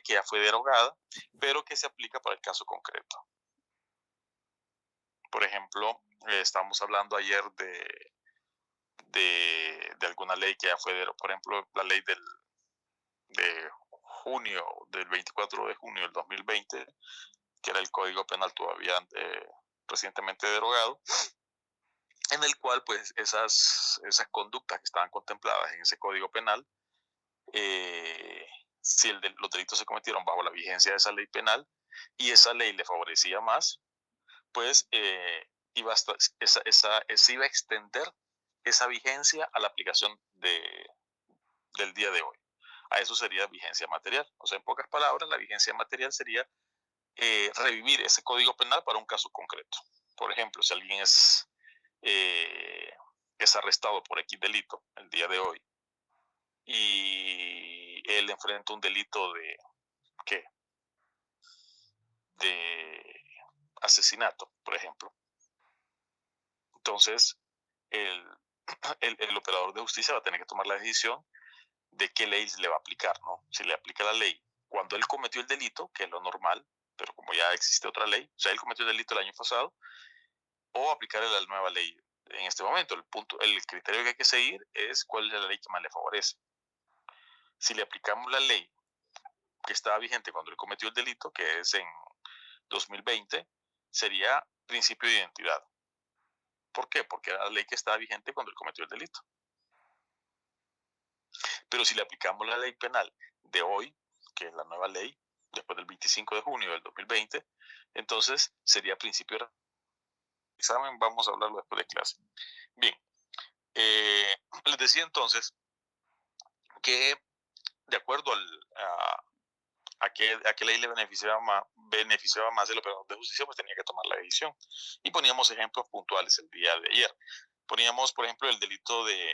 que ya fue derogada, pero que se aplica para el caso concreto. Por ejemplo, estamos hablando ayer de alguna ley que ya fue derogada, por ejemplo, la ley de junio, del 24 de junio del 2020, que era el Código Penal todavía recientemente derogado, en el cual pues esas conductas que estaban contempladas en ese Código Penal, si los delitos se cometieron bajo la vigencia de esa ley penal y esa ley le favorecía más, pues se iba a extender esa vigencia a la aplicación del día de hoy. A eso sería vigencia material. O sea, en pocas palabras, la vigencia material sería revivir ese código penal para un caso concreto. Por ejemplo, si alguien es arrestado por X delito el día de hoy y él enfrenta un delito de, ¿qué? De asesinato, por ejemplo. Entonces, el operador de justicia va a tener que tomar la decisión de qué ley le va a aplicar, ¿no? Si le aplica la ley cuando él cometió el delito, que es lo normal, pero como ya existe otra ley, o sea, él cometió el delito el año pasado, o aplicarle la nueva ley en este momento. El criterio que hay que seguir es cuál es la ley que más le favorece. Si le aplicamos la ley que estaba vigente cuando él cometió el delito, que es en 2020, sería principio de identidad. ¿Por qué? Porque era la ley que estaba vigente cuando él cometió el delito. Pero si le aplicamos la ley penal de hoy, que es la nueva ley, después del 25 de junio del 2020, entonces sería principio de examen. Vamos a hablarlo después de clase. Bien, les decía entonces que de acuerdo a qué ley le beneficiaba más el operador de justicia, pues tenía que tomar la decisión. Y poníamos ejemplos puntuales el día de ayer. Poníamos, por ejemplo, el delito de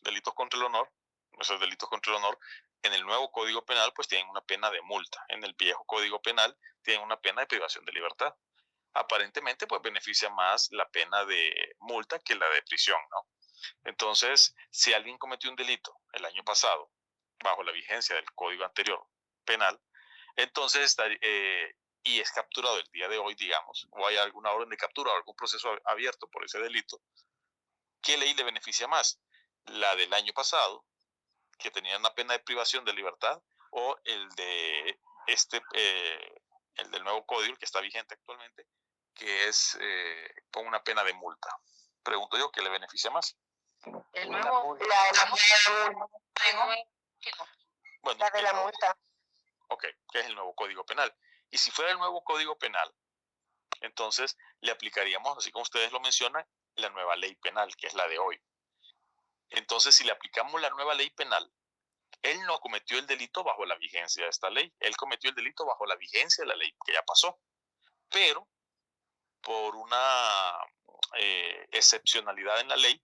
delitos contra el honor. Esos delitos contra el honor en el nuevo Código Penal pues tienen una pena de multa. En el viejo Código Penal tienen una pena de privación de libertad. Aparentemente pues beneficia más la pena de multa que la de prisión, ¿no? Entonces, si alguien cometió un delito el año pasado bajo la vigencia del código anterior penal, entonces y es capturado el día de hoy, digamos, o hay alguna orden de captura o algún proceso abierto por ese delito, ¿qué ley le beneficia más? ¿La del año pasado, que tenía una pena de privación de libertad, o el de el del nuevo código, el que está vigente actualmente, que es con una pena de multa? Pregunto yo, ¿qué le beneficia más? El nuevo, la de la multa. Ok, que es el nuevo Código Penal. Y si fuera el nuevo Código Penal, entonces le aplicaríamos, así como ustedes lo mencionan, la nueva ley penal, que es la de hoy. Entonces, si le aplicamos la nueva ley penal, él no cometió el delito bajo la vigencia de esta ley, él cometió el delito bajo la vigencia de la ley que ya pasó. Pero, por una excepcionalidad en la ley,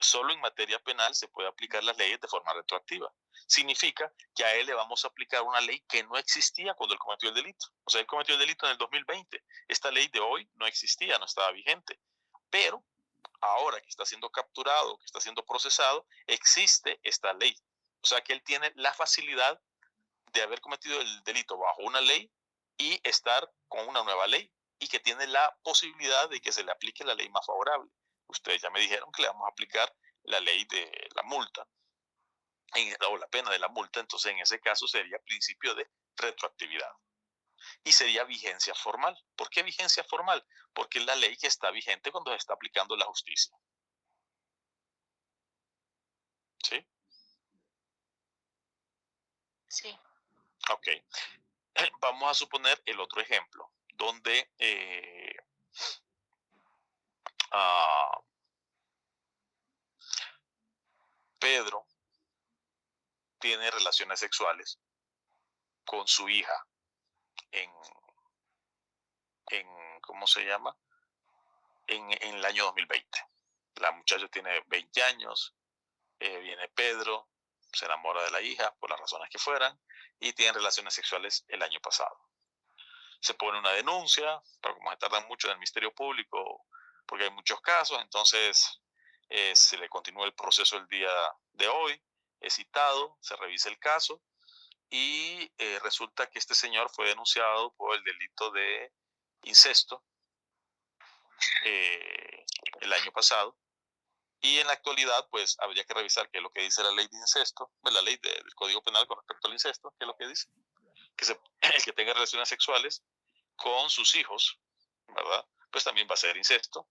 solo en materia penal se puede aplicar las leyes de forma retroactiva. Significa que a él le vamos a aplicar una ley que no existía cuando él cometió el delito. O sea, él cometió el delito en el 2020. Esta ley de hoy no existía, no estaba vigente. Pero ahora que está siendo capturado, que está siendo procesado, existe esta ley. O sea, que él tiene la facilidad de haber cometido el delito bajo una ley y estar con una nueva ley, y que tiene la posibilidad de que se le aplique la ley más favorable. Ustedes ya me dijeron que le vamos a aplicar la ley de la multa, o la pena de la multa. Entonces en ese caso sería principio de retroactividad y sería vigencia formal. ¿Por qué vigencia formal? Porque es la ley que está vigente cuando se está aplicando la justicia. ¿Sí? Sí. Ok. Vamos a suponer el otro ejemplo, donde Pedro tiene relaciones sexuales con su hija en ¿cómo se llama? En el año 2020. La muchacha tiene 20 años, viene Pedro, se enamora de la hija por las razones que fueran y tienen relaciones sexuales el año pasado. Se pone una denuncia, pero como se tarda mucho en el Ministerio Público, porque hay muchos casos, entonces se le continúa el proceso el día de hoy, es citado, se revisa el caso y resulta que este señor fue denunciado por el delito de incesto el año pasado. Y en la actualidad, pues habría que revisar qué es lo que dice la ley de incesto, la ley del Código Penal con respecto al incesto, qué es lo que dice. El que tenga relaciones sexuales con sus hijos, ¿verdad? Pues también va a ser incesto,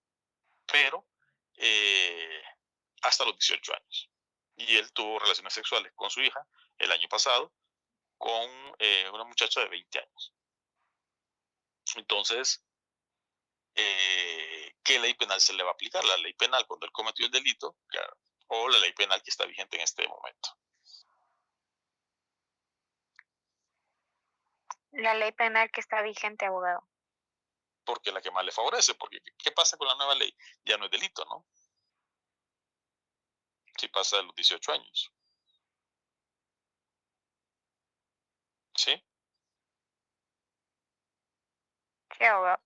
pero hasta los 18 años. Y él tuvo relaciones sexuales con su hija el año pasado con una muchacha de 20 años. Entonces, ¿qué ley penal se le va a aplicar? La ley penal cuando él cometió el delito, claro, o la ley penal que está vigente en este momento. La ley penal que está vigente, abogado. Porque la que más le favorece, porque ¿qué pasa con la nueva ley? Ya no es delito, ¿no? Si pasa de los 18 años. ¿Sí? Sí, abogado.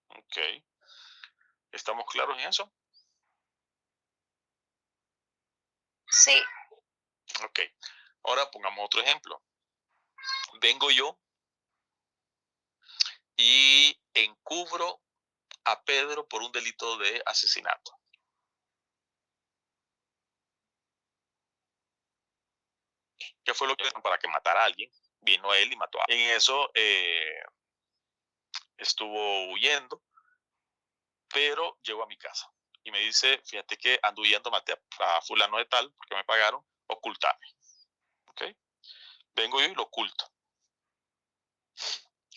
Ok. ¿Estamos claros en eso? Sí. Ok. Ahora pongamos otro ejemplo. Vengo yo y encubro a Pedro por un delito de asesinato. ¿Qué fue lo que hizo para que matara a alguien? Vino él y mató a alguien. En eso estuvo huyendo, pero llegó a mi casa y me dice, fíjate que ando huyendo, maté a fulano de tal porque me pagaron, ocultame. ¿Ok? Vengo yo y lo oculto.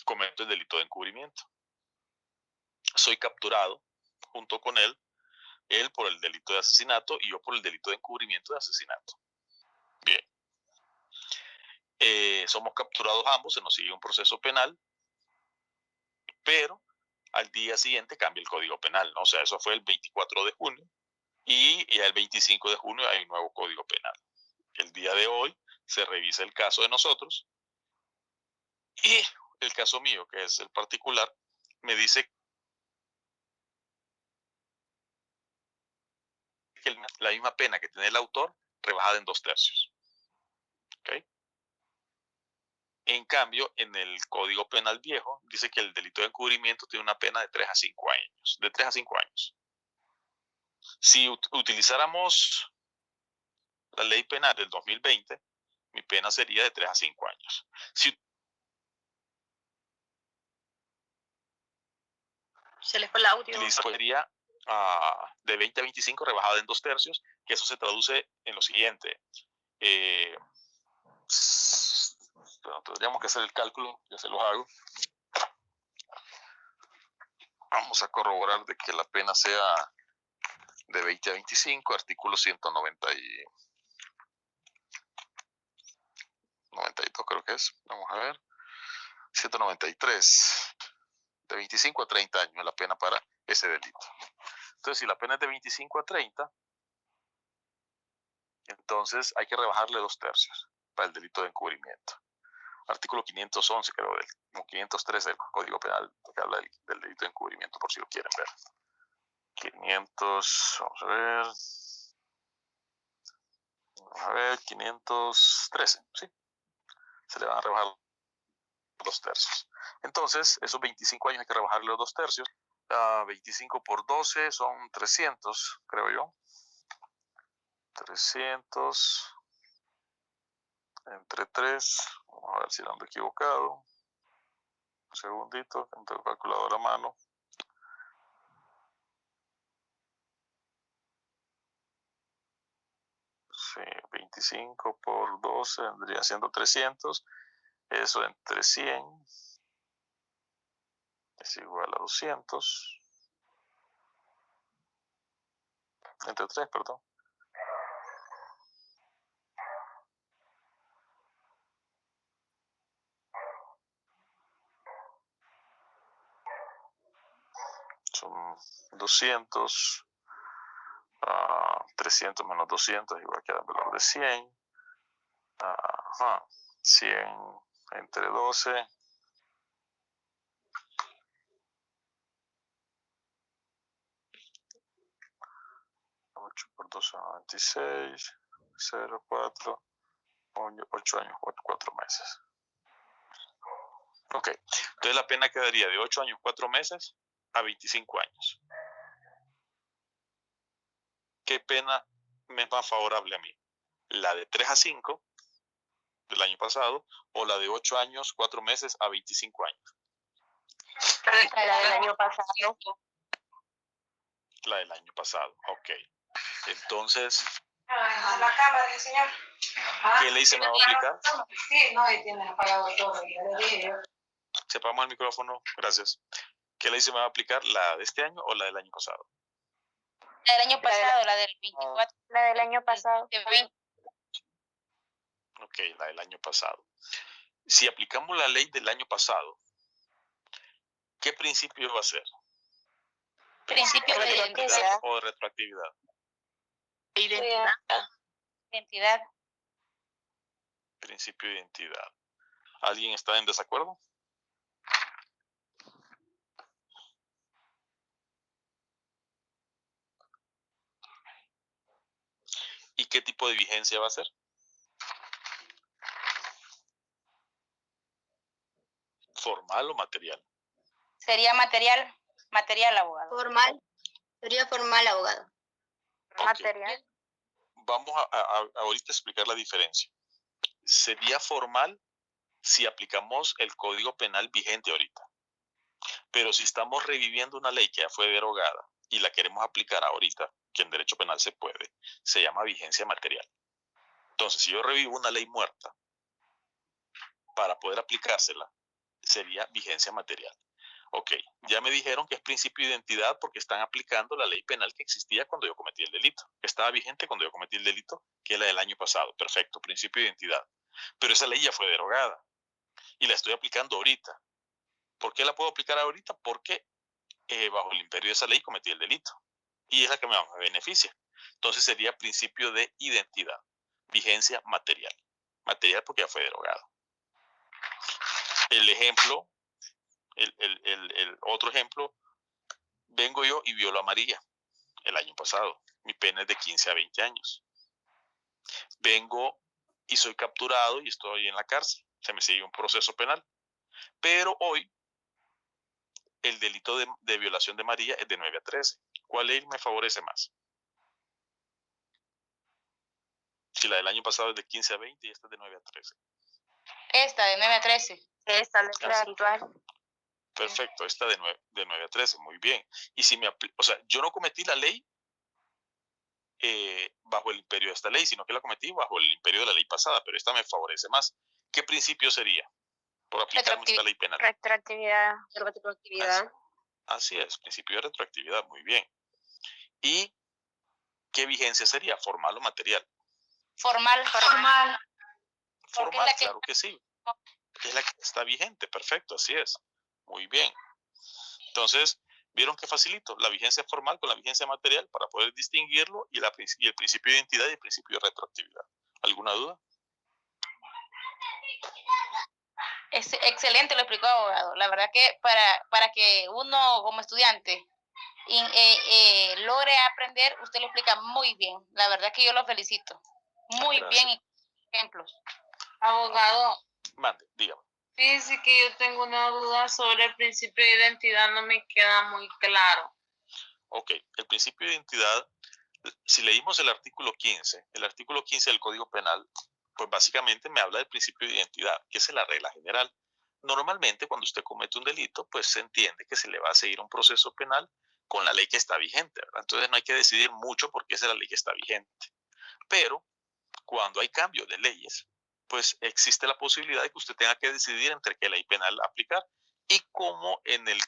Cometo el delito de encubrimiento. Soy capturado junto con él por el delito de asesinato y yo por el delito de encubrimiento de asesinato. Bien. Somos capturados ambos, se nos sigue un proceso penal, pero al día siguiente cambia el Código Penal, ¿no? O sea, eso fue el 24 de junio y ya el 25 de junio hay un nuevo Código Penal. El día de hoy se revisa el caso de nosotros y el caso mío, que es el particular, me dice que la misma pena que tiene el autor, rebajada en 2/3. ¿Okay? En cambio, en el Código Penal viejo, dice que el delito de encubrimiento tiene una pena de 3 a 5 años. De 3 a 5 años. Si utilizáramos la ley penal del 2020, mi pena sería de 3 a 5 años. Si se les fue el audio. Sería de 20 a 25 rebajada en 2/3, que eso se traduce en lo siguiente. Tendríamos que hacer el cálculo, ya se los hago. Vamos a corroborar de que la pena sea de 20 a 25, artículo 192 creo que es. Vamos a ver. 193. De 25 a 30 años es la pena para ese delito. Entonces, si la pena es de 25 a 30, entonces hay que rebajarle 2/3 para el delito de encubrimiento. Artículo 511, creo, del 513 del Código Penal, que habla del delito de encubrimiento, por si lo quieren ver. 500, vamos a ver. Vamos a ver, 513, ¿sí? Se le van a rebajar 2/3. Entonces, esos 25 años hay que rebajarle los 2/3. 25 por 12 son 300, creo yo. 300 entre 3. Vamos a ver si lo ando equivocado. Un segundito, tengo el calculador a mano. Sí, 25 por 12 vendría siendo 300. Eso entre 100 es igual a 200. Entre 3, perdón. Son 200. 300 menos 200 igual que el valor de 100. 100 entre 12. 8 por 12, 96. 0,4. 8 años, 4 meses. Ok, entonces la pena quedaría de 8 años, 4 meses a 25 años. ¿Qué pena me es más favorable a mí? ¿La de 3 a 5 del año pasado o la de 8 años, 4 meses a 25 años? La del año pasado. La del año pasado, ok. Entonces, a la cámara, señor. ¿qué ley se me va a aplicar? Sí, no, ahí tiene apagado todo, ya le dije yo. Sepamos el micrófono, gracias. ¿Qué ley se me va a aplicar? ¿La de este año o la del año pasado? La del año pasado, la del 24. La del año pasado. Ok, la del año pasado. Si aplicamos la ley del año pasado, ¿qué principio va a ser? Principio de identidad o de retroactividad. Identidad. Principio de identidad. ¿Alguien está en desacuerdo? ¿Y qué tipo de vigencia va a ser? ¿Formal o material? Sería material, abogado. Formal. Sería formal, abogado. Okay. Material. Vamos a ahorita explicar la diferencia. Sería formal si aplicamos el Código Penal vigente ahorita. Pero si estamos reviviendo una ley que ya fue derogada y la queremos aplicar ahorita, que en derecho penal se puede, se llama vigencia material. Entonces, si yo revivo una ley muerta para poder aplicársela, sería vigencia material. Ok, ya me dijeron que es principio de identidad porque están aplicando la ley penal que existía cuando yo cometí el delito, que estaba vigente cuando yo cometí el delito, que es la del año pasado. Perfecto, principio de identidad. Pero esa ley ya fue derogada y la estoy aplicando ahorita. ¿Por qué la puedo aplicar ahorita? Porque bajo el imperio de esa ley cometí el delito y es la que me beneficia. Entonces sería principio de identidad, vigencia material. Material porque ya fue derogado. El ejemplo, el otro ejemplo, vengo yo y violo a María el año pasado. Mi pena es de 15 a 20 años. Vengo y soy capturado y estoy en la cárcel. Se me sigue un proceso penal. Pero hoy el delito de violación de María es de 9 a 13. ¿Cuál ley me favorece más? Si la del año pasado es de 15 a 20 y esta es de 9 a 13. Esta, de 9 a 13. Esta es la actual. Perfecto, esta de 9 a 13, muy bien. Y si me o sea, yo no cometí la ley bajo el imperio de esta ley, sino que la cometí bajo el imperio de la ley pasada, pero esta me favorece más. ¿Qué principio sería por aplicarme esta ley penal? Retroactividad. Así es, principio de retroactividad, muy bien. ¿Y qué vigencia sería? ¿Formal o material? Formal. Formal, claro que sí. Es la que está vigente, perfecto, así es. Muy bien. Entonces, ¿vieron qué facilito? La vigencia formal con la vigencia material para poder distinguirlo y el principio de identidad y el principio de retroactividad. ¿Alguna duda? Es excelente, lo explicó, abogado. La verdad que para que uno como estudiante logre aprender, usted lo explica muy bien. La verdad que yo lo felicito. Muy Gracias. bien, ejemplos. Abogado. Mande, dígame. Fíjese que yo tengo una duda sobre el principio de identidad, no me queda muy claro. Ok, el principio de identidad, si leímos el artículo 15 del Código Penal, pues básicamente me habla del principio de identidad, que es la regla general. Normalmente cuando usted comete un delito, pues se entiende que se le va a seguir un proceso penal con la ley que está vigente, ¿verdad? Entonces no hay que decidir mucho porque esa es la ley que está vigente. Pero cuando hay cambios de leyes, pues existe la posibilidad de que usted tenga que decidir entre qué ley penal aplicar. Y como en el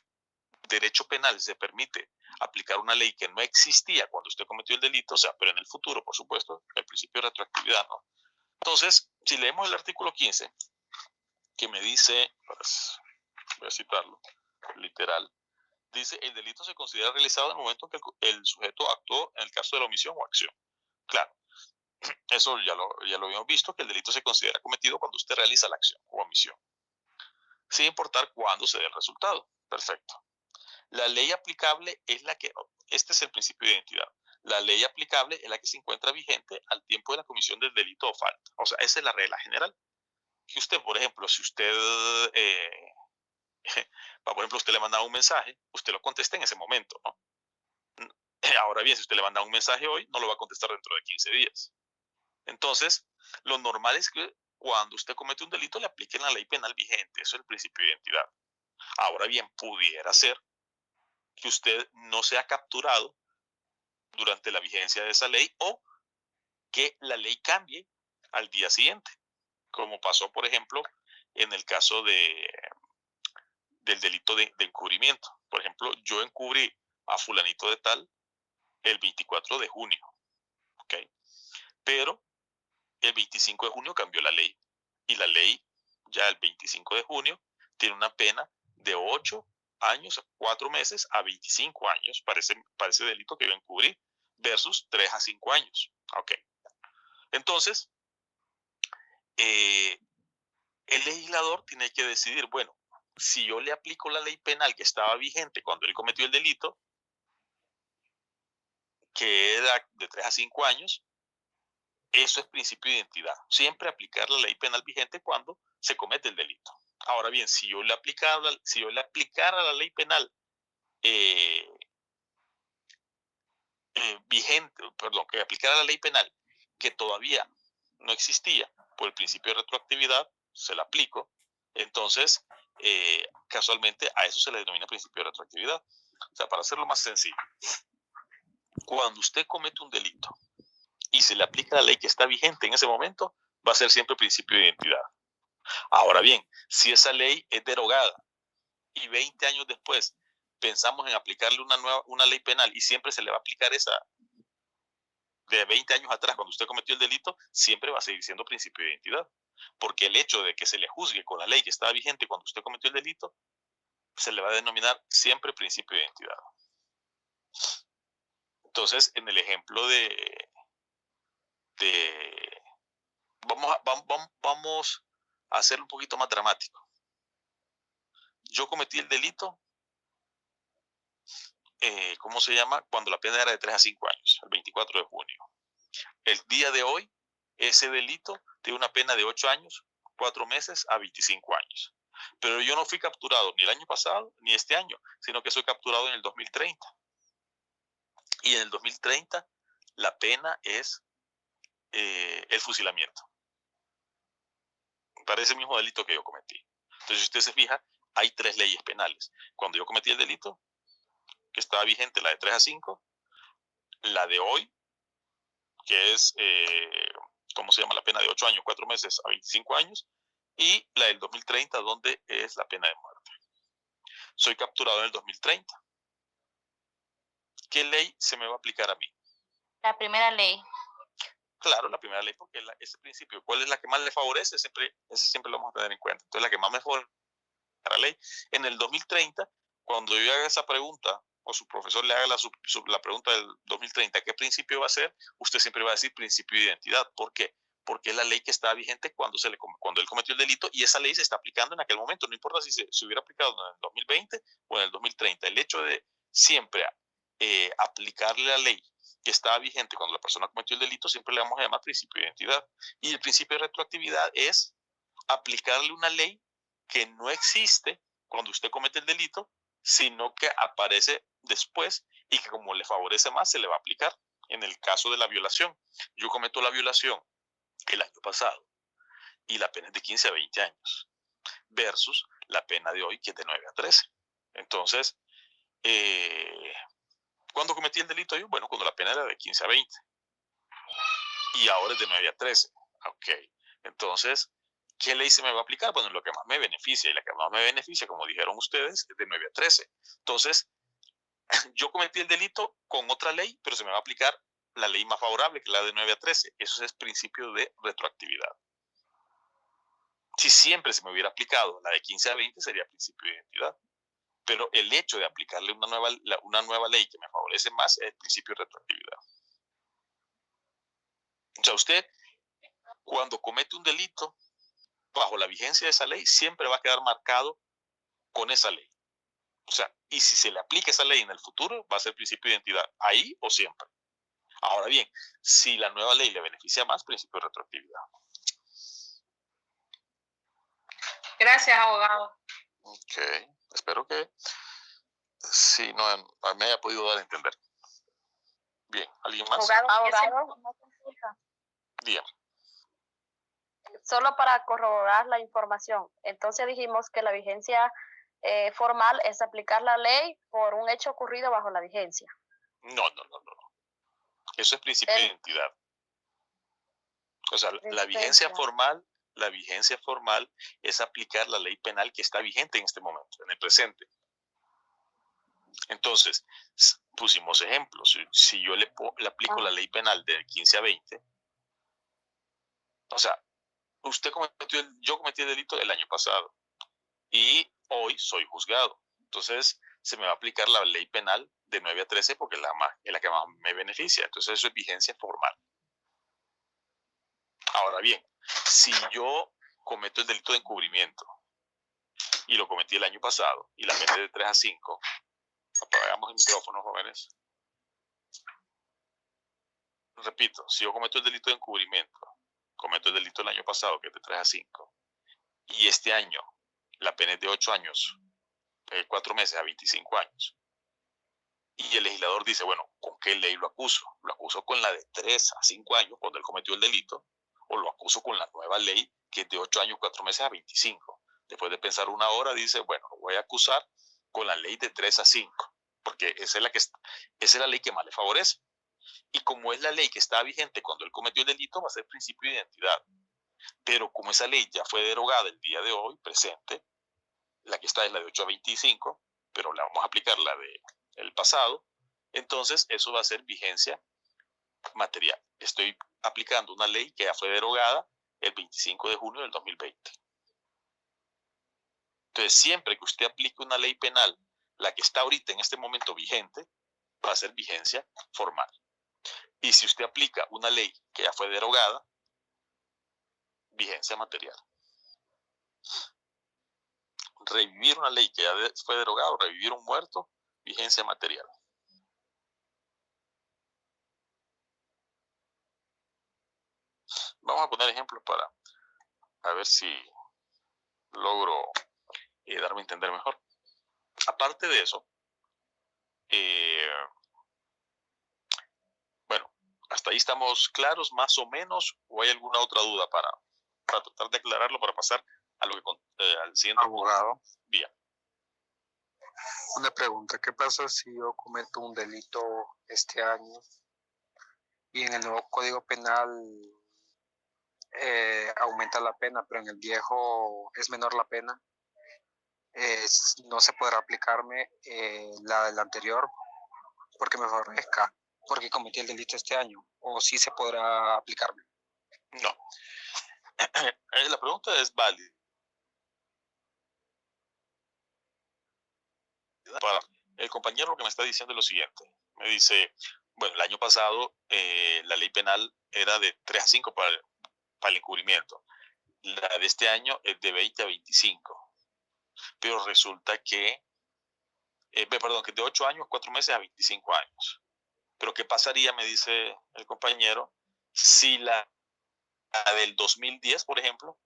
derecho penal se permite aplicar una ley que no existía cuando usted cometió el delito, o sea, pero en el futuro, por supuesto, el principio de retroactividad, ¿no? Entonces, si leemos el artículo 15, que me dice, pues, voy a citarlo, literal, dice, el delito se considera realizado en el momento en que el sujeto actuó en el caso de la omisión o acción. Claro, eso ya lo habíamos visto, que el delito se considera cometido cuando usted realiza la acción o omisión, sin importar cuándo se dé el resultado. Perfecto. La ley aplicable es la que, este es el principio de identidad. La ley aplicable es la que se encuentra vigente al tiempo de la comisión del delito o falta. O sea, esa es la regla general. Que usted, por ejemplo, si usted, por ejemplo, usted le manda un mensaje, usted lo contesta en ese momento, ¿no? Ahora bien, si usted le manda un mensaje hoy, no lo va a contestar dentro de 15 días. Entonces, lo normal es que cuando usted comete un delito le apliquen la ley penal vigente. Eso es el principio de identidad. Ahora bien, pudiera ser que usted no sea capturado durante la vigencia de esa ley o que la ley cambie al día siguiente, como pasó, por ejemplo, en el caso del delito de encubrimiento. Por ejemplo, yo encubrí a fulanito de tal el 24 de junio, ¿ok? Pero el 25 de junio cambió la ley y la ley ya el 25 de junio tiene una pena de 8 años, 4 meses a 25 años para ese delito que yo encubrí versus 3 a 5 años, ¿ok? Entonces, el legislador tiene que decidir, bueno, si yo le aplico la ley penal que estaba vigente cuando él cometió el delito, que era de 3 a 5 años, eso es principio de identidad. Siempre aplicar la ley penal vigente cuando se comete el delito. Ahora bien, si yo le aplicara la ley penal vigente, perdón, que aplicara la ley penal que todavía no existía por el principio de retroactividad, se la aplico, entonces casualmente a eso se le denomina principio de retroactividad. O sea, para hacerlo más sencillo, cuando usted comete un delito y se le aplica la ley que está vigente en ese momento, va a ser siempre principio de identidad. Ahora bien, si esa ley es derogada y 20 años después pensamos en aplicarle una ley penal y siempre se le va a aplicar esa de 20 años atrás, cuando usted cometió el delito, siempre va a seguir siendo principio de identidad. Porque el hecho de que se le juzgue con la ley que estaba vigente cuando usted cometió el delito, se le va a denominar siempre principio de identidad. Entonces, en el ejemplo vamos a hacerlo un poquito más dramático. Yo cometí el delito, ¿cómo se llama? Cuando la pena era de 3 a 5 años, el 24 de junio. El día de hoy, ese delito tiene una pena de 8 años, 4 meses a 25 años. Pero yo no fui capturado ni el año pasado ni este año, sino que soy capturado en el 2030. Y en el 2030 la pena es el fusilamiento para ese mismo delito que yo cometí. Entonces, si usted se fija, hay 3 leyes penales. Cuando yo cometí el delito, que estaba vigente la de 3 a 5, la de hoy, que es, ¿cómo se llama? La pena de 8 años, 4 meses a 25 años, y la del 2030, donde es la pena de muerte. Soy capturado en el 2030. ¿Qué ley se me va a aplicar a mí? La primera ley. Claro, la primera ley, porque ese principio, ¿cuál es la que más le favorece? Ese siempre lo vamos a tener en cuenta. Entonces, la que más me favorece la ley. En el 2030, cuando yo haga esa pregunta, o su profesor le haga la pregunta del 2030, ¿qué principio va a ser? Usted siempre va a decir principio de identidad. ¿Por qué? Porque es la ley que estaba vigente cuando él cometió el delito y esa ley se está aplicando en aquel momento. No importa si se hubiera aplicado en el 2020 o en el 2030. El hecho de siempre aplicarle la ley que estaba vigente cuando la persona cometió el delito, siempre le vamos a llamar principio de identidad. Y el principio de retroactividad es aplicarle una ley que no existe cuando usted comete el delito, sino que aparece después y que como le favorece más, se le va a aplicar. En el caso de la violación, yo cometo la violación el año pasado y la pena es de 15 a 20 años versus la pena de hoy que es de 9 a 13. Entonces, ¿cuándo cometí el delito yo? Bueno, cuando la pena era de 15 a 20 y ahora es de 9 a 13. Ok, entonces, ¿qué ley se me va a aplicar? Bueno, lo que más me beneficia, y la que más me beneficia, como dijeron ustedes, es de 9 a 13. Entonces, yo cometí el delito con otra ley, pero se me va a aplicar la ley más favorable, que es la de 9 a 13. Eso es principio de retroactividad. Si siempre se me hubiera aplicado la de 15 a 20, sería principio de identidad. Pero el hecho de aplicarle una nueva ley que me favorece más es el principio de retroactividad. O sea, usted, cuando comete un delito, bajo la vigencia de esa ley, siempre va a quedar marcado con esa ley. O sea, y si se le aplica esa ley en el futuro, va a ser principio de identidad, ahí o siempre. Ahora bien, si la nueva ley le beneficia más, principio de retroactividad. Gracias, abogado. Ok, espero que sí me haya podido dar a entender. Bien, ¿alguien más? Abogado, una consulta. Dígame. Solo para corroborar la información. Entonces dijimos que la vigencia formal es aplicar la ley por un hecho ocurrido bajo la vigencia. No. Eso es principio de identidad. O sea, la vigencia formal es aplicar la ley penal que está vigente en este momento, en el presente. Entonces, pusimos ejemplos. Si yo le aplico la ley penal del 15 a 20, o sea, yo cometí el delito el año pasado y hoy soy juzgado. Entonces, se me va a aplicar la ley penal de 9 a 13 porque es la que más me beneficia. Entonces, eso es vigencia formal. Ahora bien, si yo cometo el delito de encubrimiento y lo cometí el año pasado y la pena es de 3 a 5, apagamos el micrófono, jóvenes. Repito, si yo cometo el delito de encubrimiento, cometo el delito el año pasado, que es de 3 a 5, y este año la pena es de 8 años, 4 meses a 25 años, y el legislador dice, bueno, ¿con qué ley lo acuso? ¿Lo acuso con la de 3 a 5 años, cuando él cometió el delito, o lo acuso con la nueva ley, que es de 8 años, 4 meses a 25? Después de pensar una hora, dice, bueno, lo voy a acusar con la ley de 3 a 5, porque esa es la ley que más le favorece. Y como es la ley que estaba vigente cuando él cometió el delito, va a ser principio de identidad. Pero como esa ley ya fue derogada el día de hoy, presente, la que está es la de 8 a 25, pero le vamos a aplicar la del pasado, entonces eso va a ser vigencia material. Estoy aplicando una ley que ya fue derogada el 25 de junio del 2020. Entonces, siempre que usted aplique una ley penal, la que está ahorita en este momento vigente, va a ser vigencia formal. Y si usted aplica una ley que ya fue derogada, vigencia material. Revivir una ley que ya fue derogada o revivir un muerto, vigencia material. Vamos a poner ejemplos para ver si logro darme a entender mejor. Aparte de eso, bueno, hasta ahí estamos claros más o menos, o hay alguna otra duda para tratar de aclararlo, para pasar a lo que al siguiente abogado. Bien. Una pregunta, ¿qué pasa si yo cometo un delito este año y en el nuevo Código Penal aumenta la pena, pero en el viejo es menor la pena? No se podrá aplicarme la del anterior porque me favorezca, porque cometí el delito este año, o sí se podrá aplicarme. No. La pregunta es válida. Para el compañero lo que me está diciendo es lo siguiente. Me dice, bueno, el año pasado la ley penal era de 3 a 5 para el encubrimiento. La de este año es de 20 a 25. Pero resulta que, que de 8 años, 4 meses a 25 años. Pero ¿qué pasaría, me dice el compañero, si la del 2010, por ejemplo,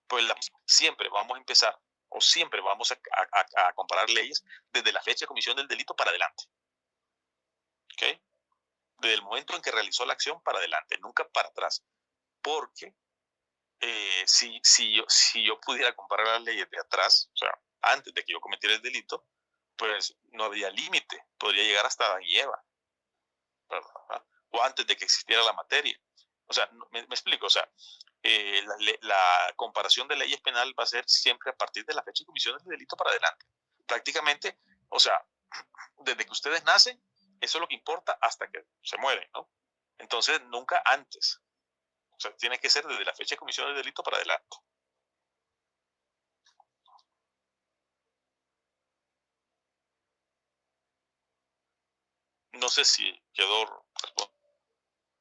pues siempre vamos a empezar o siempre vamos a comparar leyes desde la fecha de comisión del delito para adelante. ¿Ok? Desde el momento en que realizó la acción para adelante, nunca para atrás. Porque si yo pudiera comparar las leyes de atrás, o sea, antes de que yo cometiera el delito, pues no habría límite. Podría llegar hasta Adán y Eva, ¿verdad? O antes de que existiera la materia. O sea, me explico, o sea, la comparación de leyes penal va a ser siempre a partir de la fecha de comisión del delito para adelante. Prácticamente, o sea, desde que ustedes nacen, eso es lo que importa hasta que se mueren, ¿no? Entonces, nunca antes. O sea, tiene que ser desde la fecha de comisión del delito para adelante. No sé si quedó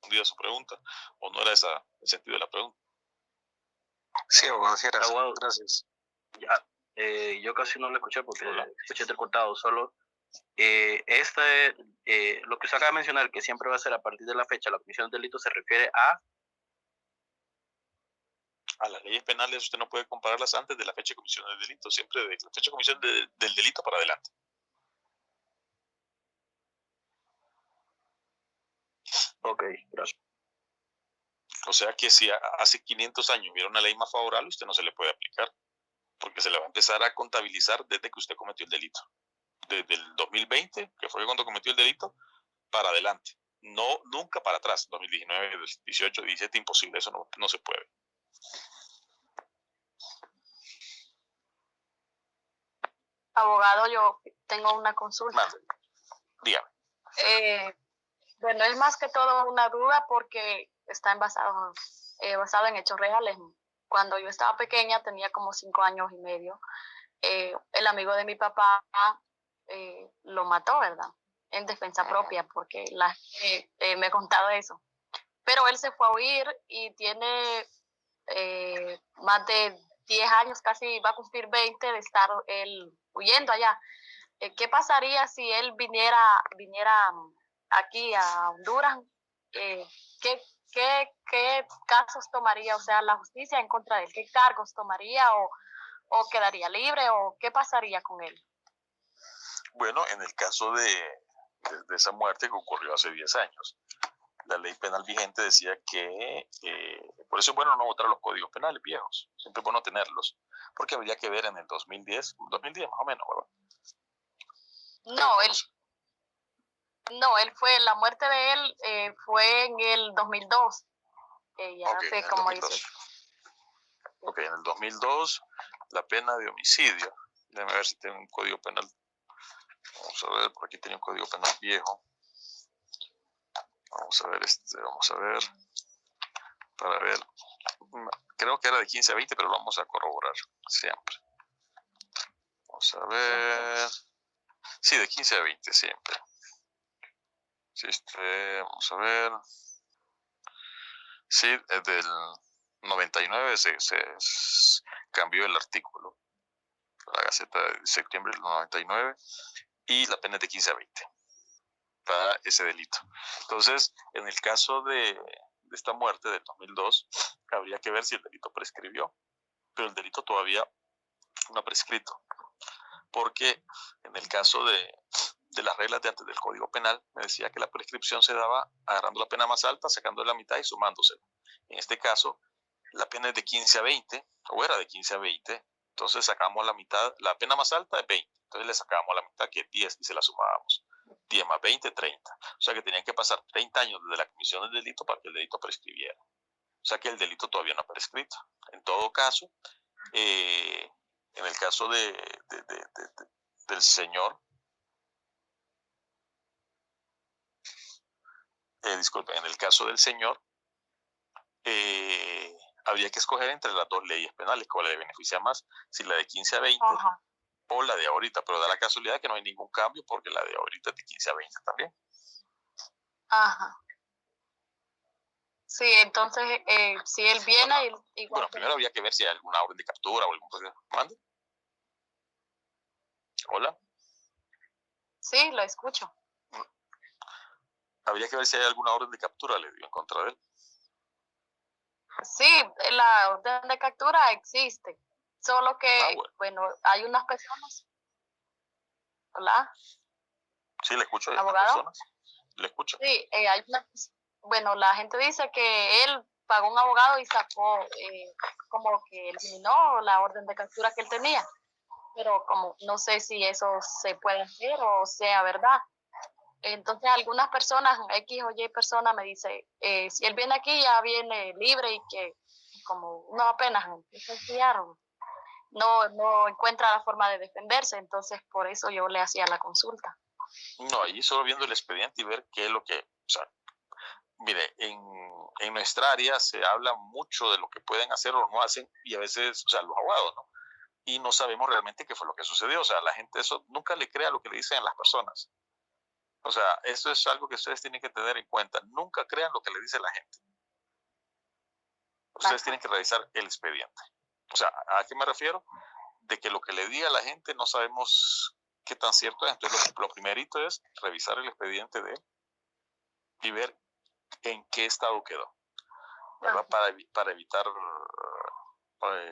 respondida su pregunta o no era ese el sentido de la pregunta. Sí, abogado, sí, gracias. Ya, yo casi no lo escuché porque escuché entrecortado. Solo Lo que usted acaba de mencionar, que siempre va a ser a partir de la fecha, la comisión del delito se refiere a... A las leyes penales usted no puede compararlas antes de la fecha de comisión del delito, siempre de la fecha de comisión del delito para adelante. Ok, gracias. O sea que si hace 500 años hubiera una ley más favorable, usted no se le puede aplicar, porque se le va a empezar a contabilizar desde que usted cometió el delito. Desde el 2020, que fue cuando cometió el delito, para adelante. No, nunca para atrás. 2019, 18, 17, imposible, eso no se puede. Abogado, yo tengo una consulta. Mándale. Dígame. Bueno, es más que todo una duda porque está basado en hechos reales. Cuando yo estaba pequeña, tenía como 5 años y medio, el amigo de mi papá lo mató, ¿verdad? En defensa propia, porque me ha contado eso. Pero él se fue a huir y tiene más de 10 años, casi va a cumplir 20 de estar él huyendo allá. ¿Qué pasaría si él viniera aquí a Honduras? ¿Qué casos tomaría, o sea, la justicia en contra de él? ¿Qué cargos tomaría o quedaría libre o qué pasaría con él? Bueno, en el caso de esa muerte que ocurrió hace 10 años, la ley penal vigente decía que, por eso es bueno no votar los códigos penales viejos, siempre es bueno tenerlos, porque habría que ver en el 2010 más o menos, ¿verdad? La muerte de él fue en el 2002. Ya okay, hace como 18. Ok, en el 2002, la pena de homicidio. Déjame ver si tengo un código penal. Vamos a ver, por aquí tenía un código penal viejo. Vamos a ver, para ver. Creo que era de 15 a 20, pero lo vamos a corroborar siempre. Vamos a ver. Sí, de 15 a 20 siempre. Vamos a ver. Sí, del 99 se cambió el artículo. La Gaceta de septiembre del 99 y la pena es de 15 a 20 para ese delito. Entonces, en el caso de esta muerte del 2002, habría que ver si el delito prescribió, pero el delito todavía no ha prescrito, porque en el caso de las reglas de antes del Código Penal, me decía que la prescripción se daba agarrando la pena más alta, sacando de la mitad y sumándosela. En este caso, la pena es de 15 a 20, o era de 15 a 20, entonces sacamos la mitad, la pena más alta es 20, entonces le sacábamos la mitad que es 10 y se la sumábamos. 10 más 20, 30. O sea que tenían que pasar 30 años desde la comisión del delito para que el delito prescribiera. O sea que el delito todavía no ha prescrito. En todo caso, en el caso del señor, disculpe, en el caso del señor, habría que escoger entre las dos leyes penales, cuál le beneficia más, si la de 15 a 20 Ajá. o la de ahorita, pero da la casualidad que no hay ningún cambio porque la de ahorita es de 15 a 20 también. Ajá. Sí, entonces, si él viene, igual. Bueno, primero habría que ver si hay alguna orden de captura o algún proceso. ¿Mande? ¿Hola? Sí, lo escucho. Habría que ver si hay alguna orden de captura, le digo, en contra de él. Sí, la orden de captura existe, solo que, bueno, hay unas personas. Hola. Sí, le escucho. ¿Abogado? Personas. Le escucho. Sí, la gente dice que él pagó un abogado y sacó, como que eliminó la orden de captura que él tenía, pero como no sé si eso se puede hacer o sea verdad. Entonces algunas personas, X o Y personas me dice, si él viene aquí ya viene libre y que como uno apenas empieza a estudiar, no encuentra la forma de defenderse, entonces por eso yo le hacía la consulta. No, ahí solo viendo el expediente y ver qué es lo que, o sea, mire, en nuestra área se habla mucho de lo que pueden hacer o no hacen y a veces, o sea, los abogados, ¿no? Y no sabemos realmente qué fue lo que sucedió, o sea, la gente eso nunca le crea lo que le dicen las personas. O sea, eso es algo que ustedes tienen que tener en cuenta. Nunca crean lo que le dice la gente. Ustedes tienen que revisar el expediente. O sea, ¿a qué me refiero? De que lo que le diga la gente no sabemos qué tan cierto es. Entonces, lo primerito es revisar el expediente de él y ver en qué estado quedó, ¿verdad? Para evitar,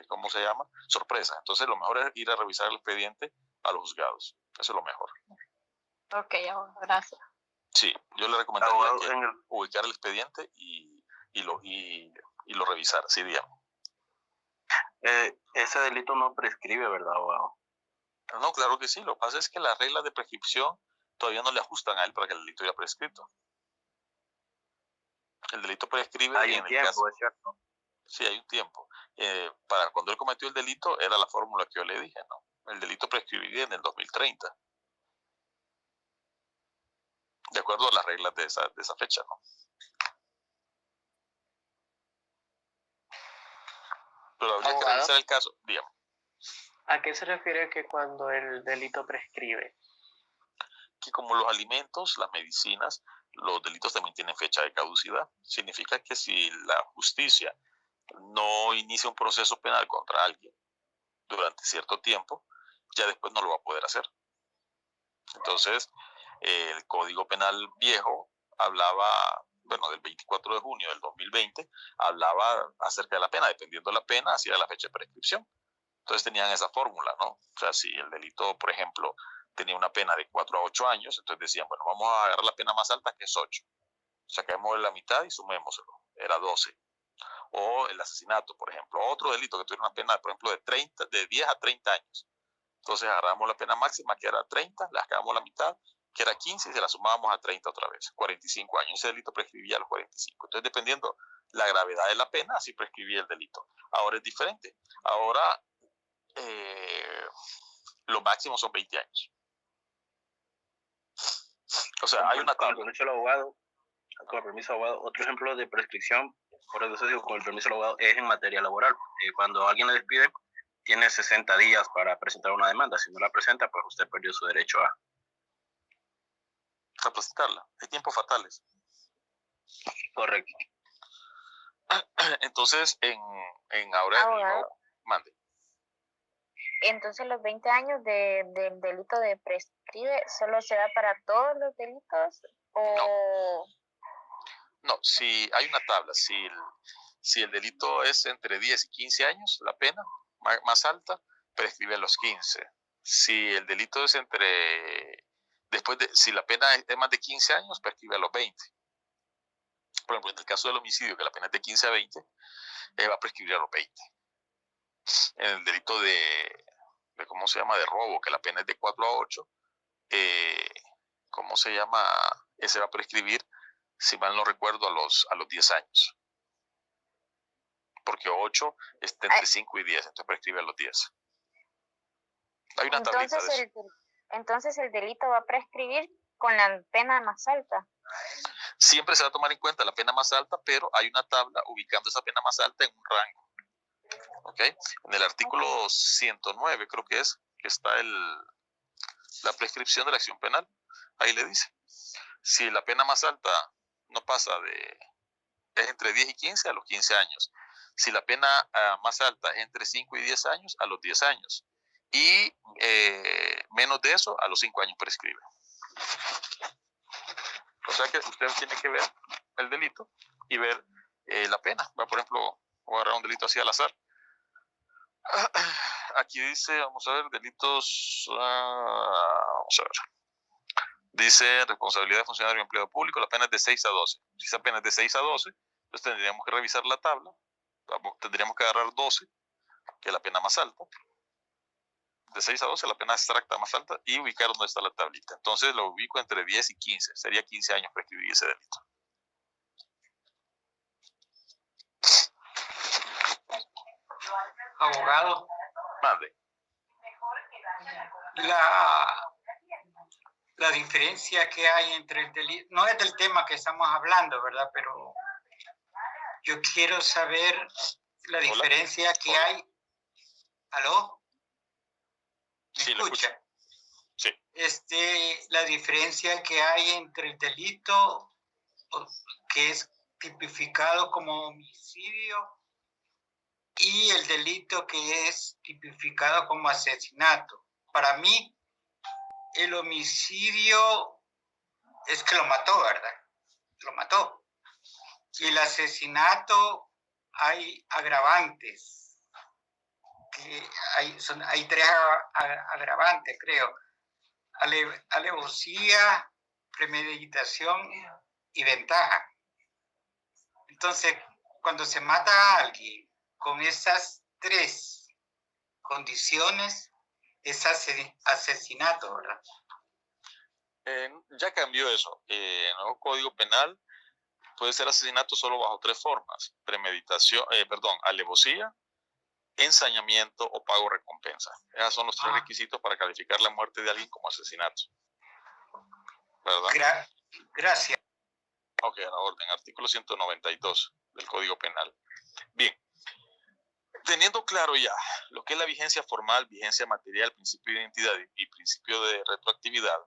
¿cómo se llama? Sorpresa. Entonces, lo mejor es ir a revisar el expediente a los juzgados. Eso es lo mejor. Ok, gracias. Sí, yo le recomendaría ubicar el expediente y lo revisar, sí, digamos. Ese delito no prescribe, ¿verdad, abogado? No, claro que sí. Lo que pasa es que las reglas de prescripción todavía no le ajustan a él para que el delito haya prescrito. El delito prescribe Hay en un el tiempo, caso. ¿es cierto? Sí, hay un tiempo. Para cuando él cometió el delito era la fórmula que yo le dije, ¿no? El delito prescribiría en el 2030. De acuerdo a las reglas de esa fecha, ¿no? Pero habría que revisar el caso, digamos. ¿A qué se refiere que cuando el delito prescribe? Que como los alimentos, las medicinas, los delitos también tienen fecha de caducidad. Significa que si la justicia no inicia un proceso penal contra alguien durante cierto tiempo, ya después no lo va a poder hacer. Entonces, el Código Penal viejo hablaba, bueno, del 24 de junio del 2020, hablaba acerca de la pena. Dependiendo de la pena, así era la fecha de prescripción. Entonces tenían esa fórmula, ¿no? O sea, si el delito, por ejemplo, tenía una pena de 4 a 8 años, entonces decían, bueno, vamos a agarrar la pena más alta, que es 8. Saquemos la mitad y sumémoselo. Era 12. O el asesinato, por ejemplo. Otro delito que tuviera una pena, por ejemplo, de 10 a 30 años. Entonces agarramos la pena máxima, que era 30, le sacábamos la mitad, que era 15, y se la sumábamos a 30 otra vez. 45 años. Ese delito prescribía a los 45. Entonces, dependiendo la gravedad de la pena, así prescribía el delito. Ahora es diferente. Ahora los máximos son 20 años. O sea, hay una tabla. Con el permiso del abogado, otro ejemplo de prescripción, por eso digo, con el permiso del abogado, es en materia laboral. Cuando alguien le despide, tiene 60 días para presentar una demanda. Si no la presenta, pues usted perdió su derecho a presentarla. Hay tiempos fatales. Correcto. Entonces, en ahora mande. Entonces, los 20 años del delito de prescribe, ¿solo se da para todos los delitos? ¿O No, si hay una tabla, si el delito es entre 10 y 15 años, la pena más alta, prescribe a los 15. Si el delito es si la pena es más de 15 años, prescribe a los 20. Por ejemplo, en el caso del homicidio, que la pena es de 15 a 20, va a prescribir a los 20. En el delito de ¿cómo se llama? De robo, que la pena es de 4 a 8, ¿cómo se llama? Ese va a prescribir, si mal no recuerdo, a los 10 años. Porque 8 está entre 5 y 10, entonces prescribe a los 10. Hay una tablita de eso. Entonces el delito va a prescribir con la pena más alta. Siempre se va a tomar en cuenta la pena más alta, pero hay una tabla ubicando esa pena más alta en un rango. ¿Ok? En el artículo 109 creo que está la prescripción de la acción penal. Ahí le dice, si la pena más alta no pasa es entre 10 y 15, a los 15 años. Si la pena más alta es entre 5 y 10 años, a los 10 años. Y menos de eso, a los 5 años prescribe. O sea que usted tiene que ver el delito y ver la pena. Por ejemplo, voy a agarrar un delito así al azar. Aquí dice, vamos a ver, delitos, vamos a ver. Dice responsabilidad de funcionario o empleado público, la pena es de 6 a 12. Si esa pena es de 6 a 12, entonces tendríamos que revisar la tabla, tendríamos que agarrar 12, que es la pena más alta. De 6 a 12, la pena extracta más alta, y ubicar dónde está la tablita. Entonces lo ubico entre 10 y 15, sería 15 años prescribir ese delito. Abogado. Mande. La diferencia que hay entre el delito, no es del tema que estamos hablando, ¿verdad? Pero yo quiero saber la diferencia que hay. ¿Aló? ¿Me escucha? Sí. La diferencia que hay entre el delito que es tipificado como homicidio y el delito que es tipificado como asesinato. Para mí, el homicidio es que lo mató, ¿verdad? Lo mató. Y el asesinato hay agravantes. Que hay 3 agravantes, creo. Alevosía, premeditación y ventaja. Entonces, cuando se mata a alguien con esas 3 condiciones, es asesinato, ¿verdad? Ya cambió eso. En el nuevo Código Penal puede ser asesinato solo bajo 3 formas: premeditación, alevosía, ensañamiento o pago recompensa. Esos son los 3 requisitos para calificar la muerte de alguien como asesinato. ¿Verdad? Gracias. Ok, a la orden. Artículo 192 del Código Penal. Bien. Teniendo claro ya lo que es la vigencia formal, vigencia material, principio de identidad y principio de retroactividad,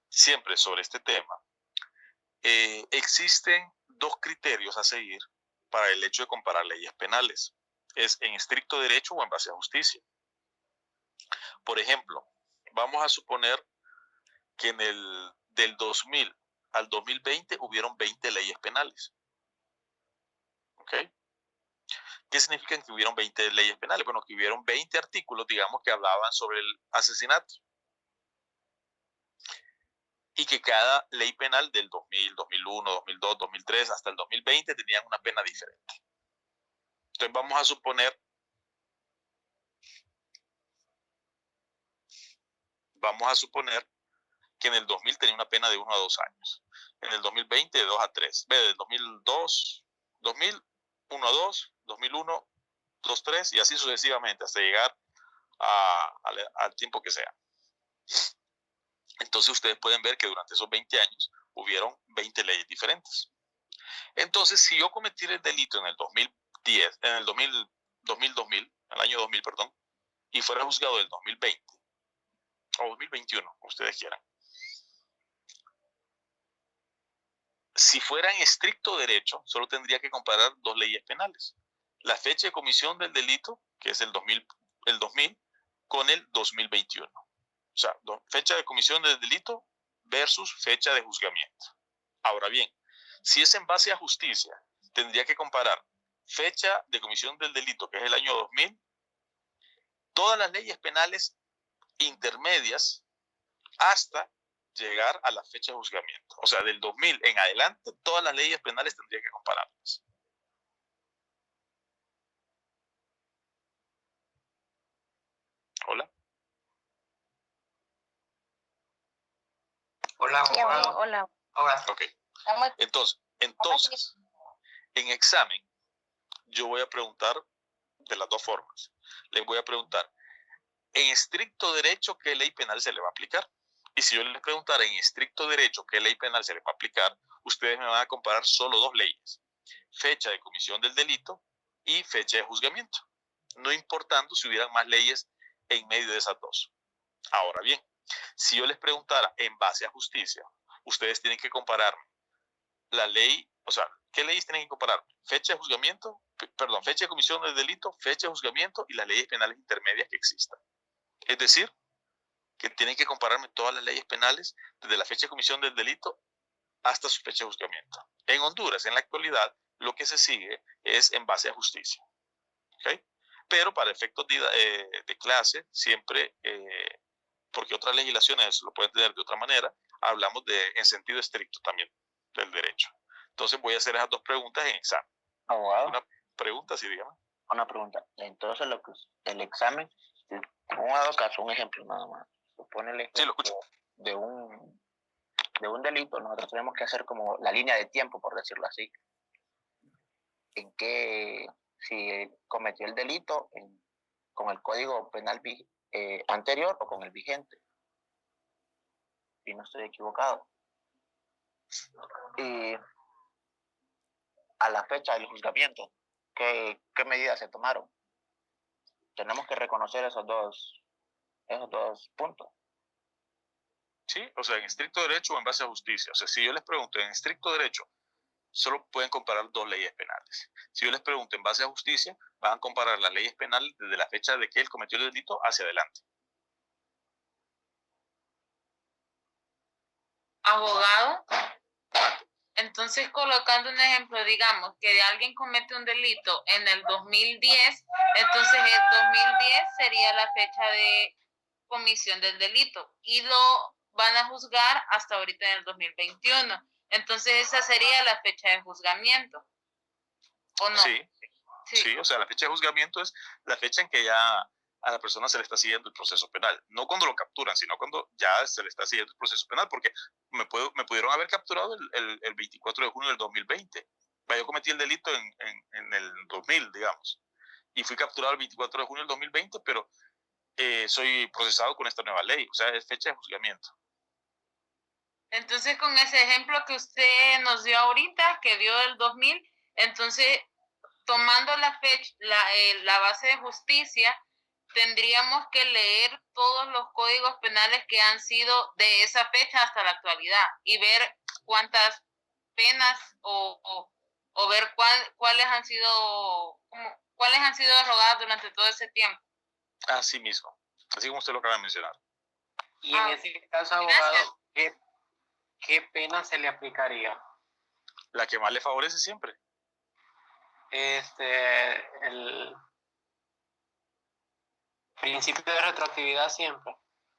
siempre sobre este tema, existen 2 criterios a seguir para el hecho de comparar leyes penales. Es en estricto derecho o en base a justicia. Por ejemplo, vamos a suponer que del 2000 al 2020 hubieron 20 leyes penales. ¿Ok? ¿Qué significa que hubieron 20 leyes penales? Bueno, que hubieron 20 artículos, digamos, que hablaban sobre el asesinato. Y que cada ley penal del 2000, 2001, 2002, 2003 hasta el 2020 tenían una pena diferente. Entonces vamos a suponer que en el 2000 tenía una pena de 1 a 2 años. En el 2020 de 2 a 3. Del 2002, 2000, 1 a 2, 2001, 2, 3 y así sucesivamente hasta llegar al tiempo que sea. Entonces ustedes pueden ver que durante esos 20 años hubieron 20 leyes diferentes. Entonces, si yo cometí el delito en el 2010, en el 2000, el año 2000, perdón, y fuera juzgado del 2020 o 2021, como ustedes quieran, si fuera en estricto derecho, solo tendría que comparar 2 leyes penales. La fecha de comisión del delito, que es el 2000 con el 2021. O sea, fecha de comisión del delito versus fecha de juzgamiento. Ahora bien, si es en base a justicia, tendría que comparar fecha de comisión del delito, que es el año 2000, todas las leyes penales intermedias hasta llegar a la fecha de juzgamiento. O sea, del 2000 en adelante, todas las leyes penales tendría que compararlas. Hola. Hola, Sí, hola. Hola. Ok. Entonces, en examen, yo voy a preguntar de las 2 formas. Les voy a preguntar, en estricto derecho, ¿qué ley penal se le va a aplicar? Y si yo les preguntara en estricto derecho qué ley penal se le va a aplicar, ustedes me van a comparar solo 2 leyes. Fecha de comisión del delito y fecha de juzgamiento. No importando si hubieran más leyes en medio de esas 2. Ahora bien, si yo les preguntara en base a justicia, ustedes tienen que compararme la ley, o sea, ¿qué leyes tienen que comparar? Fecha de juzgamiento, fecha de comisión del delito, fecha de juzgamiento y las leyes penales intermedias que existan. Es decir, que tienen que compararme todas las leyes penales desde la fecha de comisión del delito hasta su fecha de juzgamiento. En Honduras, en la actualidad, lo que se sigue es en base a justicia. ¿Okay? Pero para efectos de clase, siempre, porque otras legislaciones lo pueden tener de otra manera, hablamos en sentido estricto también del derecho. Entonces voy a hacer esas 2 preguntas en examen. Abogado. Una pregunta, sí, dígame. Una pregunta. Entonces, el examen, un dado caso, un ejemplo nada más. Supone el ejemplo sí, lo escucho. de un delito, nosotros tenemos que hacer como la línea de tiempo, por decirlo así. En que si cometió el delito con el código penal anterior o con el vigente. Si no estoy equivocado. Y a la fecha del juzgamiento, ¿qué medidas se tomaron? Tenemos que reconocer esos dos puntos. Sí, o sea, en estricto derecho o en base a justicia. O sea, si yo les pregunto en estricto derecho, solo pueden comparar 2 leyes penales. Si yo les pregunto en base a justicia, van a comparar las leyes penales desde la fecha de que él cometió el delito hacia adelante. Abogado, entonces colocando un ejemplo, digamos que alguien comete un delito en el 2010, entonces el 2010 sería la fecha de comisión del delito y lo van a juzgar hasta ahorita en el 2021. Entonces esa sería la fecha de juzgamiento, ¿o no? Sí, o sea, la fecha de juzgamiento es la fecha en que ya a la persona se le está siguiendo el proceso penal. No cuando lo capturan, sino cuando ya se le está siguiendo el proceso penal, porque me pudieron haber capturado el 24 de junio del 2020. Yo cometí el delito en el 2000, digamos, y fui capturado el 24 de junio del 2020, pero soy procesado con esta nueva ley, o sea, es fecha de juzgamiento. Entonces, con ese ejemplo que usted nos dio ahorita, que dio el 2000, entonces, tomando la fecha, la base de justicia, tendríamos que leer todos los códigos penales que han sido de esa fecha hasta la actualidad y ver cuántas penas o ver cuáles han sido derogadas durante todo ese tiempo. Así mismo, así como usted lo acaba de mencionar. Y en ese caso, abogado, ¿qué pena se le aplicaría? La que más le favorece siempre. El principio de retroactividad siempre.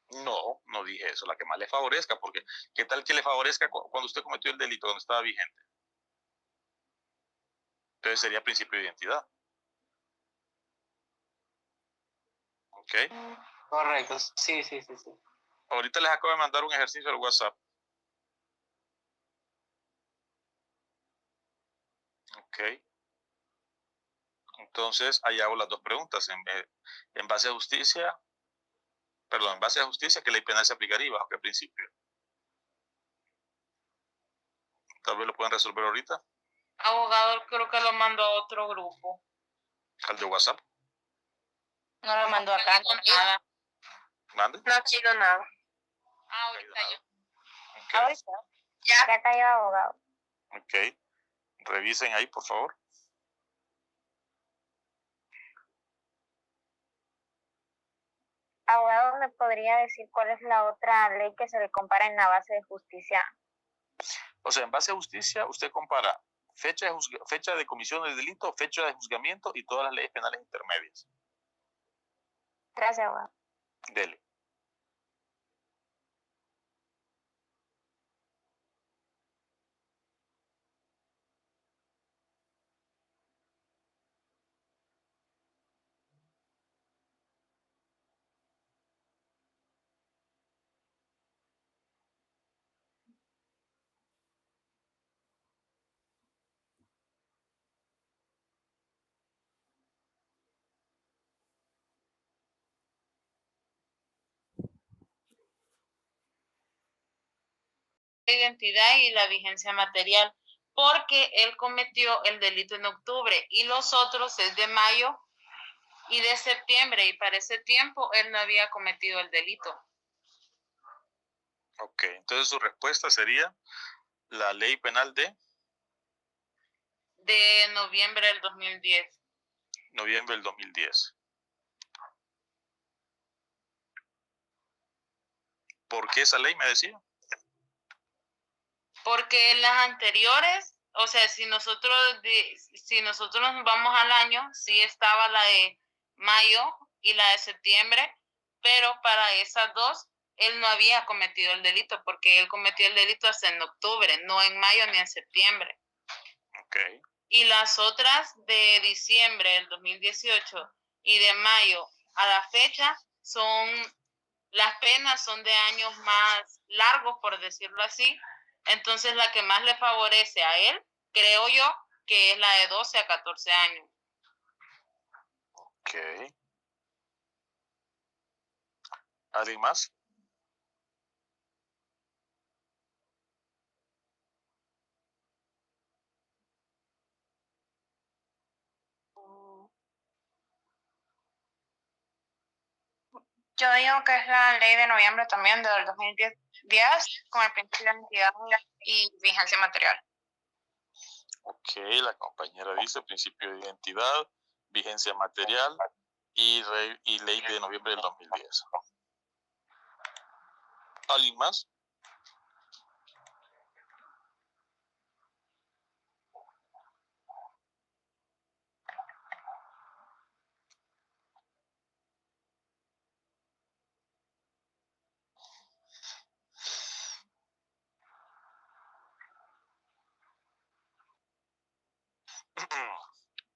No dije eso, la que más le favorezca, porque ¿qué tal que le favorezca cuando usted cometió el delito donde estaba vigente? Entonces sería principio de identidad. ¿Ok? Correcto, sí. Ahorita les acabo de mandar un ejercicio al WhatsApp. Ok. Entonces, ahí hago las dos preguntas. En base a justicia, ¿qué ley penal se aplicaría y bajo qué principio? Tal vez lo pueden resolver ahorita. Abogado, creo que lo mandó a otro grupo. ¿Al de WhatsApp? No lo mandó acá. Nada. ¿Mande? No ha sido nada. Ahorita yo. Okay. Ahorita. Ya cayó abogado. Ok. Revisen ahí, por favor. Abogado, ¿me podría decir cuál es la otra ley que se le compara en la base de justicia? O sea, en base a justicia, usted compara fecha de comisión del delito, fecha de juzgamiento y todas las leyes penales intermedias. Gracias, abogado. Dele. Identidad y la vigencia material, porque él cometió el delito en octubre y los otros es de mayo y de septiembre, y para ese tiempo él no había cometido el delito. Ok, entonces su respuesta sería la ley penal de noviembre del 2010. Noviembre del 2010. ¿Por qué esa ley me decía? Porque en las anteriores, o sea, si nosotros nos vamos al año, sí estaba la de mayo y la de septiembre, pero para esas dos, él no había cometido el delito, porque él cometió el delito hasta en octubre, no en mayo ni en septiembre. Okay. Y las otras de diciembre del 2018 y de mayo a la fecha las penas son de años más largos, por decirlo así. Entonces, la que más le favorece a él, creo yo, que es la de 12 a 14 años. Ok. ¿Alguien más? Yo digo que es la ley de noviembre también del 2010 con el principio de identidad y vigencia material. Ok, la compañera dice principio de identidad, vigencia material y ley de noviembre del 2010. ¿Alguien más?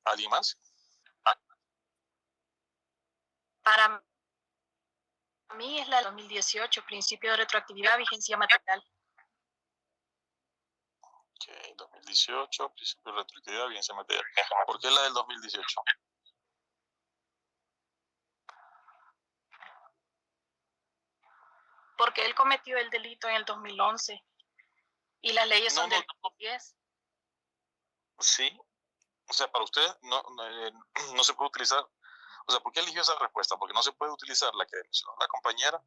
¿Alguien más? Para mí es la del 2018, principio de retroactividad, vigencia material. Ok, 2018, principio de retroactividad, vigencia material. ¿Por qué la del 2018? Porque él cometió el delito en el 2011 y las leyes son del 2010. Sí, o sea, para usted no se puede utilizar, o sea, ¿por qué eligió esa respuesta? Porque no se puede utilizar la que mencionó la compañera,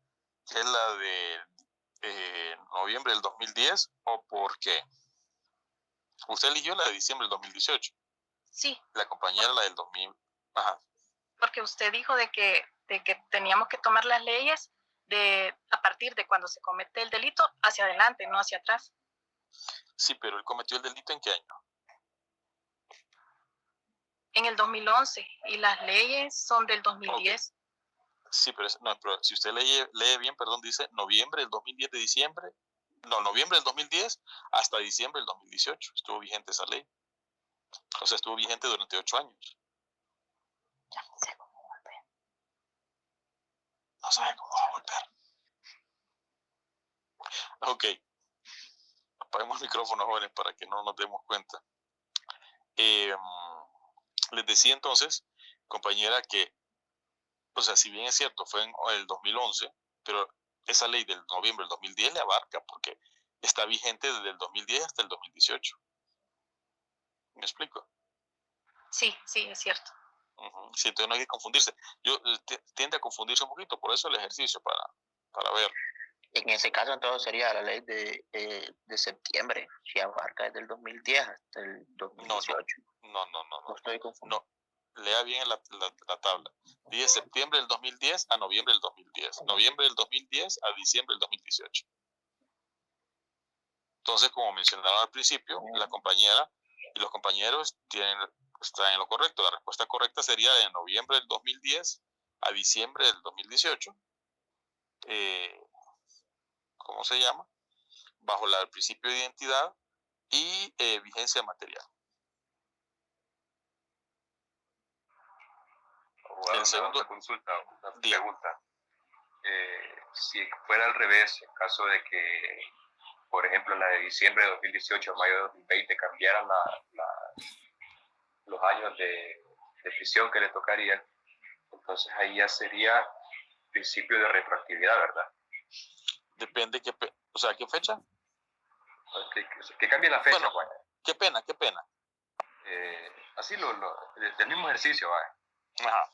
que es la de noviembre del 2010, ¿o por qué? Usted eligió la de diciembre del 2018. Sí. La compañera la del 2000. Ajá. Porque usted dijo de que teníamos que tomar las leyes a partir de cuando se comete el delito hacia adelante, no hacia atrás. Sí, pero él cometió el delito ¿en qué año? En el 2011, y las leyes son del 2010. Okay. Sí, pero si usted lee bien, perdón, dice noviembre del 2010 de diciembre, no, noviembre del 2010 hasta diciembre del 2018, estuvo vigente esa ley. O sea, estuvo vigente durante 8 años. Ya no sé cómo volver. No sabe cómo va a volver. Ok. Apaguemos el micrófono, jóvenes, para que no nos demos cuenta. Les decía entonces, compañera, que, o sea, si bien es cierto, fue en el 2011, pero esa ley del noviembre del 2010 le abarca, porque está vigente desde el 2010 hasta el 2018. ¿Me explico? Sí, es cierto. Sí, entonces no hay que confundirse. Tiende a confundirse un poquito, por eso el ejercicio, para ver. En ese caso, entonces sería la ley de septiembre, si abarca desde el 2010 hasta el 2018. No. No estoy confundido. No, lea bien la tabla. Dice septiembre del 2010 a noviembre del 2010. Noviembre del 2010 a diciembre del 2018. Entonces, como mencionaba al principio, la compañera y los compañeros están en lo correcto. La respuesta correcta sería de noviembre del 2010 a diciembre del 2018. ¿Cómo se llama? Bajo el principio de identidad y vigencia material. El segundo, una consulta, una pregunta. Si fuera al revés, en caso de que, por ejemplo, la de diciembre de 2018 a mayo de 2020 cambiaran los años de prisión que le tocarían, entonces ahí ya sería principio de retroactividad, ¿verdad? Depende ¿qué fecha? Que cambie la fecha, bueno, ¿Qué pena? Así del mismo ejercicio, ¿vale? Ajá.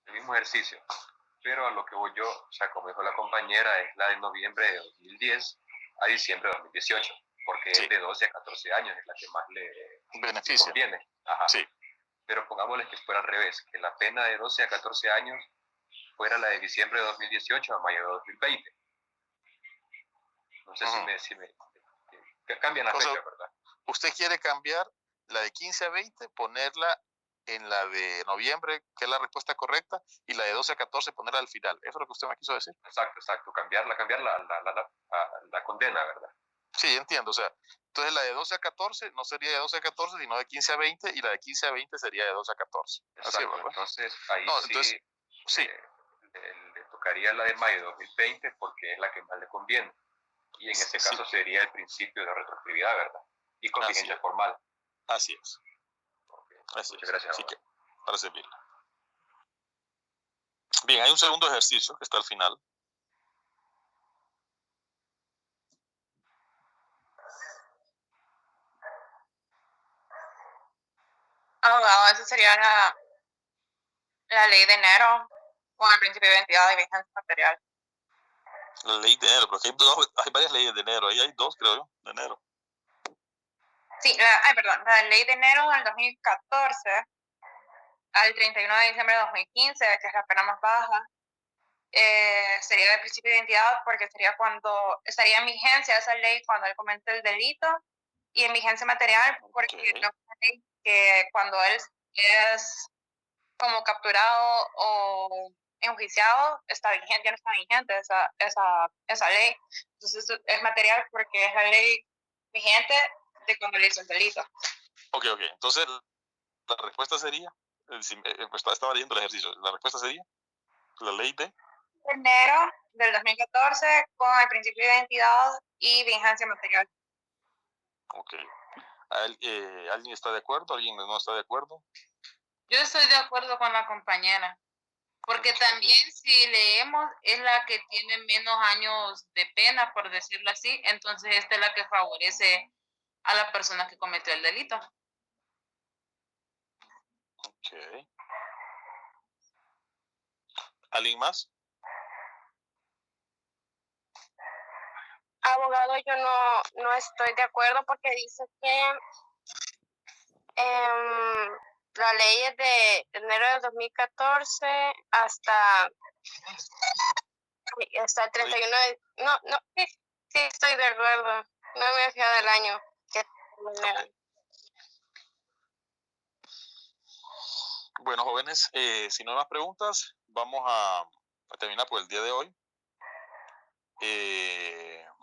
El mismo ejercicio. Pero a lo que voy yo, o sea, como dijo la compañera, es la de noviembre de 2010 a diciembre de 2018, porque sí. es de 12 a 14 años, es la que más le beneficia. Conviene. Ajá. Sí. Pero pongámosle que fuera al revés, que la pena de 12 a 14 años fuera la de diciembre de 2018 a mayo de 2020. No sé si me cambian la fecha, ¿verdad? Usted quiere cambiar la de 15 a 20, ponerla en la de noviembre, que es la respuesta correcta, y la de 12 a 14 ponerla al final. ¿Eso es lo que usted me quiso decir? Exacto. Cambiar la condena, ¿verdad? Sí, entiendo. O sea, entonces la de 12 a 14 no sería de 12 a 14, sino de 15 a 20, y la de 15 a 20 sería de 12 a 14. Exacto. Así, ¿verdad? Entonces, ahí sí. Le tocaría la de mayo de 2020 porque es la que más le conviene. Y en ese caso sería el principio de retroactividad, ¿verdad? Y con vigencia formal. Así es. Okay. Así Muchas gracias. Así que, para servirle. Bien, hay un segundo ejercicio que está al final. Abogado, esa sería la ley de enero con el principio de identidad y vigencia material. La ley de enero, porque hay varias leyes de enero, ahí hay 2, creo yo, de enero. Sí, la ley de enero del 2014 al 31 de diciembre de 2015, que es la pena más baja, sería de principio de identidad porque sería cuando estaría en vigencia esa ley cuando él comete el delito, y en vigencia material porque es una ley que cuando él es como capturado o enjuiciado está vigente, ya no está vigente esa ley. Entonces es material porque es la ley vigente de cuando le hizo el delito. Ok. Entonces la respuesta sería, estaba leyendo el ejercicio, la respuesta sería la ley de enero del 2014 con el principio de identidad y vigencia material. Ok. ¿Alguien está de acuerdo? ¿Alguien no está de acuerdo? Yo estoy de acuerdo con la compañera, porque también si leemos es la que tiene menos años de pena, por decirlo así, entonces esta es la que favorece a la persona que cometió el delito. Ok. ¿Alguien más? Abogado, yo no estoy de acuerdo porque dice que la ley es de enero del 2014 hasta el 31 de... No, sí estoy de acuerdo. No me he fijado el año. Bueno, jóvenes, si no hay más preguntas, vamos a terminar por el día de hoy.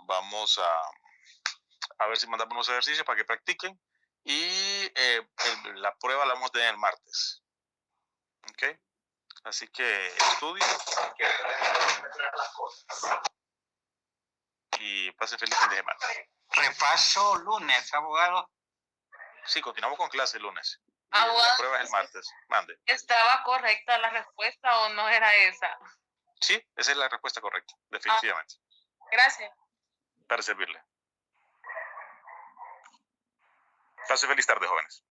Vamos a ver si mandamos unos ejercicios para que practiquen. Y la prueba la vamos a tener el martes. ¿Ok? Así que estudien. Y pasen feliz fin de semana. Repaso lunes, abogado. Sí, continuamos con clase el lunes. Abogado, la prueba es el martes. Mande. ¿Estaba correcta la respuesta o no era esa? Sí, esa es la respuesta correcta, definitivamente. Gracias. Para servirle. Pase feliz tarde, jóvenes.